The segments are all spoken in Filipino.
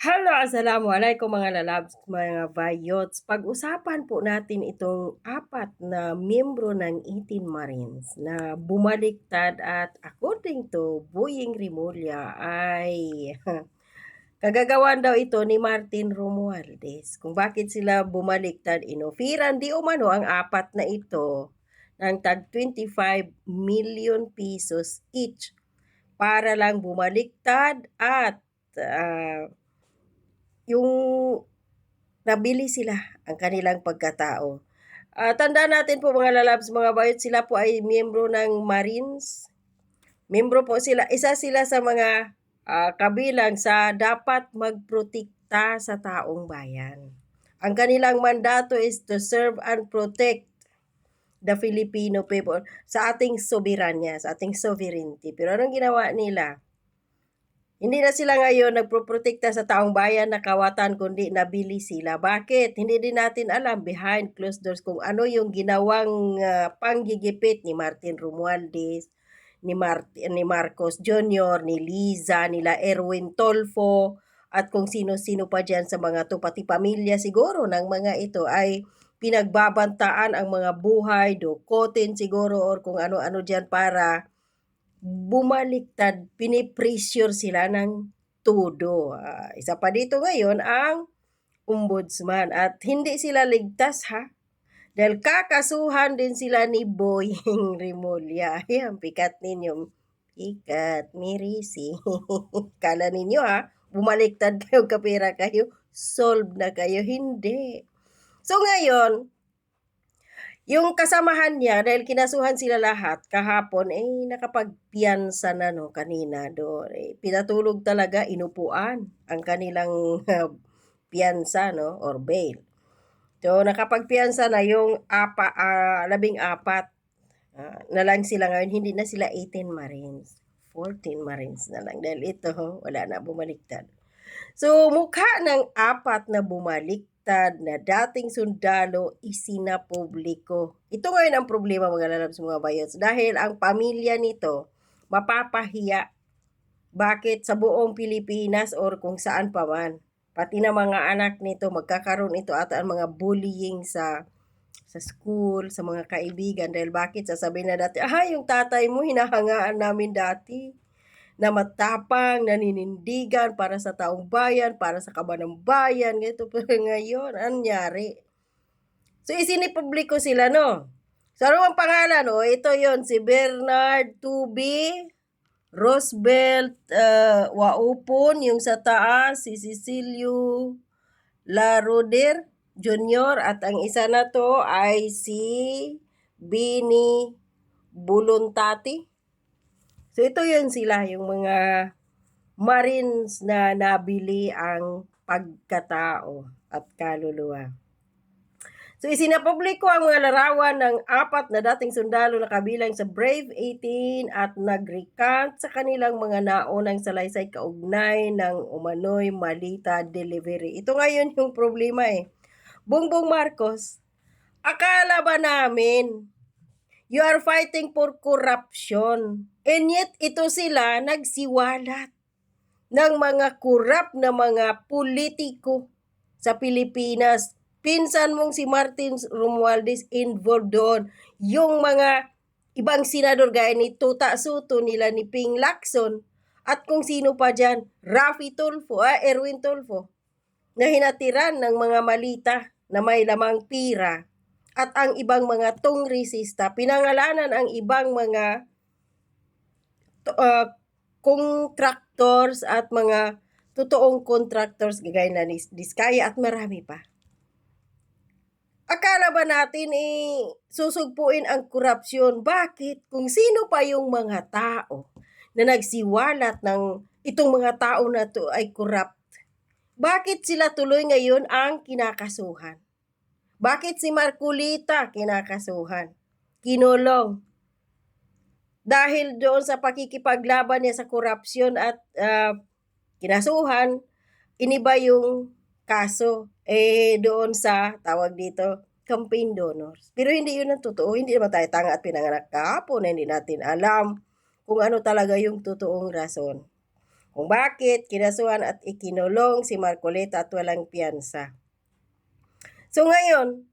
Hello, assalamualaikum mga lalabs, mga vayots. Pag-usapan po natin itong apat na miyembro ng 18 Marines na bumaliktad at according to Boying Rimulya ay kagagawan daw ito ni Martin Romualdez. Kung bakit sila bumaliktad, inofiran di umano ang apat na ito ng tag 25 million pesos each para lang bumaliktad at yung nabili sila ang kanilang pagkatao. Tandaan natin po mga lalabs, mga bayot, sila po ay miyembro ng Marines. Miyembro po sila, isa sila sa mga kabilang sa dapat magprotekta sa taong bayan. Ang kanilang mandato is to serve and protect the Filipino people sa ating soberanya, sa ating sovereignty. Pero anong ginawa nila? Hindi na sila ngayon nagproprotekta sa taong bayan na kawatan kundi nabili sila. Bakit? Hindi din natin alam behind closed doors kung ano yung ginawang panggigipit ni Martin Romualdez, ni Marcos Jr., ni Liza, nila Erwin Tolfo, at kung sino-sino pa dyan sa mga to, pati pamilya siguro ng mga ito ay pinagbabantaan ang mga buhay, dukotin siguro or kung ano-ano dyan para bumaliktad, pinipressure sila ng todo. Isa pa dito ngayon ang ombudsman at hindi sila ligtas ha. Dahil kakasuhan din sila ni Boying Rimulya. Ayan, pikat ninyo. Pikat, mirisi. Kala ninyo ha, bumaliktad kayo, kapira kayo, solve na kayo. Hindi. So ngayon, yung kasamahan niya, dahil kinasuhan sila lahat kahapon, nakapagpiyansa na no, kanina doon. Pinatulog talaga, inupuan ang kanilang piyansa no, or bail. So nakapagpiyansa na yung 14 na lang sila ngayon, hindi na sila 18 Marines. 14 Marines na lang dahil ito wala na, bumaliktad. So mukha ng apat na bumaliktad na dating sundalo isinapubliko. Ito ngayon ang problema mga lalabs, mga bayots, dahil ang pamilya nito mapapahiya. Bakit? Sa buong Pilipinas or kung saan pa man. Pati na mga anak nito, magkakaroon ito at ang mga bullying sa school, sa mga kaibigan. Dahil bakit? Sasabihin na dati, yung tatay mo, hinahangaan namin dati na matapang, naninindigan para sa taong bayan, para sa kaban ng bayan. Ganito pa ngayon, anyari? So, isinipubliko sila, no? So, ano ang pangalan? Ito yon si Bernard Tubi, Roosevelt Waupon, yung sa taas, si Cecilio Laroder Jr. At ang isa na to ay si Bini Buluntati. So ito yun sila, yung mga Marines na nabili ang pagkatao at kaluluwa. So isinapubliko ang mga larawan ng apat na dating sundalo na kabilang sa Brave 18 at nag-recount sa kanilang mga naunang salaysay kaugnay ng umano'y malita delivery. Ito ngayon yung problema Bongbong Marcos, akala ba namin you are fighting for corruption? And yet ito sila nagsiwalat ng mga korap na mga politiko sa Pilipinas. Pinsan mong si Martin Romualdez involved doon. Yung mga ibang senador gaya ni Tuta Soto, nila ni Ping Lacson, at kung sino pa dyan, Raffy Tulfo, Erwin Tulfo, na hinatiran ng mga malita na may lamang pira. At ang ibang mga tongresista, pinangalanan ang ibang mga contractors at mga totoong contractors gagaya na ni Diskaya at marami pa. Akala ba natin susugpuin ang korupsyon? Bakit? Kung sino pa yung mga tao na nagsiwalat ng itong mga tao na to ay corrupt, bakit sila tuloy ngayon ang kinakasuhan? Bakit si Marcolita kinakasuhan? Kinulong. Dahil doon sa pakikipaglaban niya sa korupsyon at kinasuhan, iniba yung kaso doon sa tawag dito campaign donors. Pero hindi yun ang totoo. Hindi naman tayo tanga at pinanganak kahapon na hindi natin alam kung ano talaga yung totoong rason. kung bakit kinasuhan at ikinulong si Marcoleta at walang piyansa. So ngayon,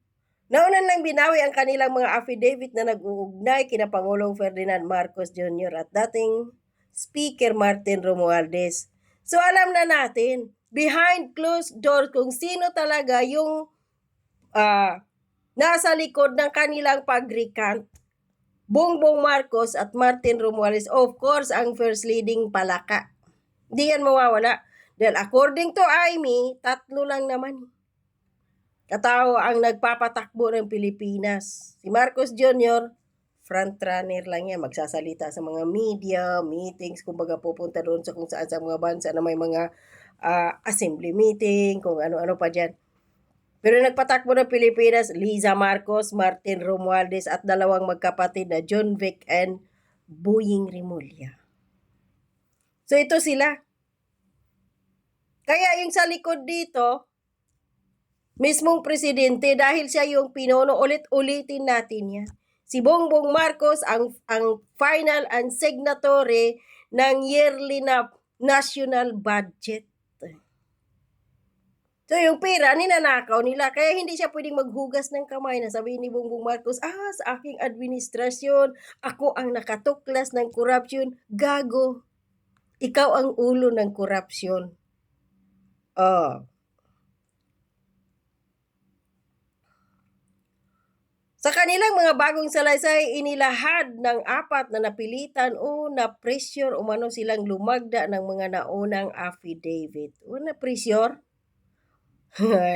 naunan lang binawi ang kanilang mga affidavit na nag-uugnay kina Pangulong Ferdinand Marcos Jr. at dating Speaker Martin Romualdez. So alam na natin, behind closed doors kung sino talaga yung nasa likod ng kanilang pag-recant. Bongbong Marcos at Martin Romualdez, of course, ang first leading palaka. Hindi yan mawawala. Dahil according to Amy, 3 lang naman katao ang nagpapatakbo ng Pilipinas. Si Marcos Jr., frontrunner lang yan. Magsasalita sa mga media, meetings, kumbaga pupunta doon sa kung saan sa mga bansa na may mga assembly meeting, kung ano-ano pa dyan. Pero nagpatakbo ng Pilipinas, Liza Marcos, Martin Romualdez at dalawang magkapatid na John Vic and Boying Rimulya. So ito sila. Kaya yung sa likod dito, mismong presidente, dahil siya yung pinuno, ulit-ulitin natin yan. Si Bongbong Marcos ang final and signatory ng yearly na national budget. So yung pera, ninanakaw nila. Kaya hindi siya pwedeng maghugas ng kamay na sabihin ni Bongbong Marcos, sa aking administrasyon, ako ang nakatuklas ng korupsyon. Gago. Ikaw ang ulo ng korupsyon. Sa kanilang mga bagong salaysay, inilahad ng 4 na napilitan o na-pressure umano silang lumagda ng mga naunang affidavit. O na-pressure?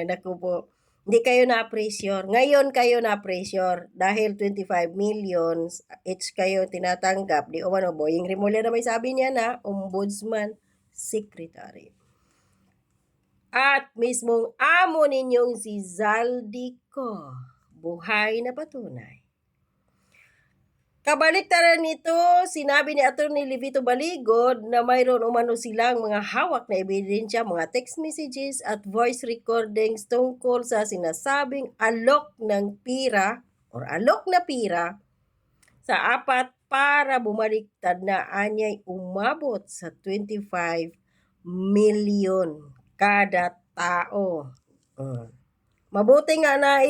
Naku po. Hindi kayo na-pressure. Ngayon kayo na-pressure dahil 25 million each kayo tinatanggap. Di umano, Boying Rimulya na may sabi niya na Ombudsman Secretary. At mismong amo ninyong si Zaldico, buhay na patunay. Kabaliktaran nito, sinabi ni Atty. Levito Baligod na mayroon umano silang mga hawak na ebidensya, mga text messages at voice recordings tungkol sa sinasabing alok ng pira or alok na pira sa 4 para bumaliktad na anyay umabot sa 25 million kada tao. Mabuti nga na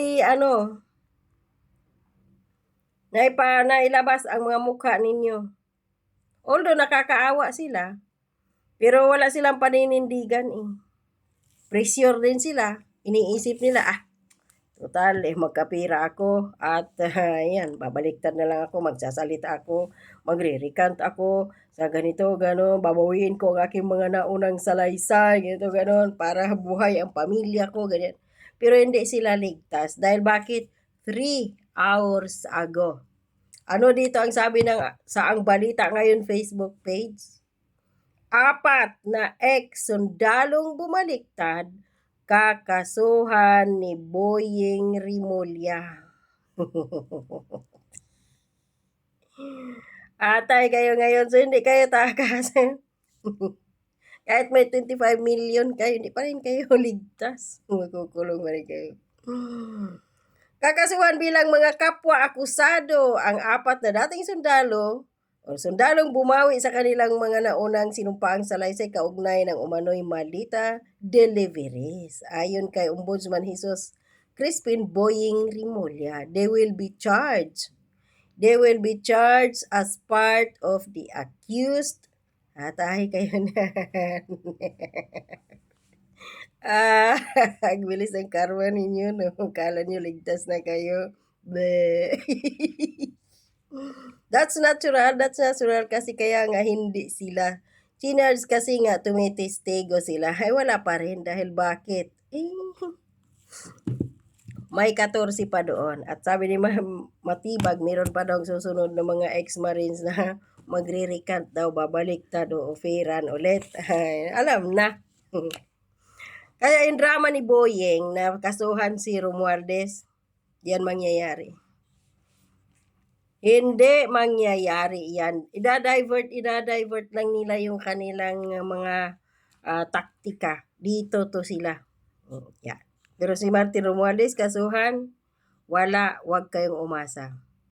nailabas ang mga mukha ninyo. Although nakakaawa sila, pero wala silang paninindigan Pressure din sila. Iniisip nila, total, magkapira ako at yan, babaliktad na lang ako, magsasalita ako, magre-recant ako sa ganito, gano'n, babawiin ko ang aking mga naunang salaysay, ganito, gano'n, para buhay ang pamilya ko, ganyan. Pero hindi sila ligtas. Dahil bakit? 3 hours ago. Ano dito ang sabi sa ang balita ngayon Facebook page? 4 na ex-sundalong bumaliktad kakasuhan ni Boying Rimulya. Atay kayo ngayon, so hindi kayo takas. Kahit may 25 million kayo, hindi pa rin kayo ligtas. Makukulong pa rin kayo. Kakasuhan bilang mga kapwa akusado ang 4 na dating sundalo o sundalong bumawi sa kanilang mga naunang sinumpaang salaysay kaugnay ng umano'y malita deliveries. Ayon kay Ombudsman Jesus Crispin Boying Rimulya, they will be charged as part of the accused. Atay kayo na. Ang bilis ang karma ninyo, no? Kala nyo ligtas na kayo. That's natural kasi kaya nga hindi sila chinards kasi nga tumitestigo sila. Ay wala pa rin dahil bakit? May 14 pa doon. At sabi ni Matibag, meron pa daw susunod na mga ex-marines na magre-recant daw, babaliktad o oferan ulit. Ay, alam na. Kaya yung drama ni Boying na kasuhan si Romualdez, yan mangyayari. Hindi mangyayari yan. Ida-divert lang nila yung kanilang mga taktika. Dito to sila. Yeah. Pero si Martin Romualdez kasuhan, wag kayong umasa.